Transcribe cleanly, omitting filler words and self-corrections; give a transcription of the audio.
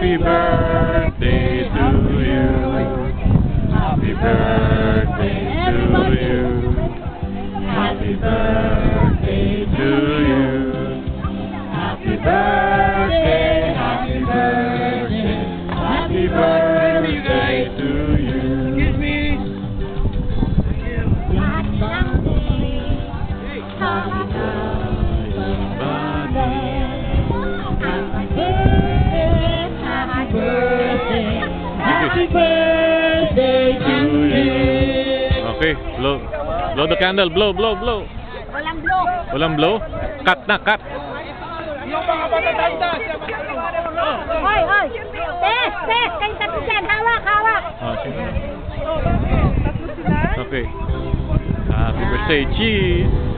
Happy birthday to you. Happy birthday to you. Happy birthday to you. Happy birthday, happy birthday, happy birthday to you. Excuse me. Happy birthday to you. Okay, blow. Blow the candle. Blow, blow, blow. Walang blow. Walang blow? Cut na, cut. Yung mga matatanda. Hoy, hoy. Kayo tatlo dyan. Hawak, hawak. Oh, sige. Okay. Happy birthday, cheese.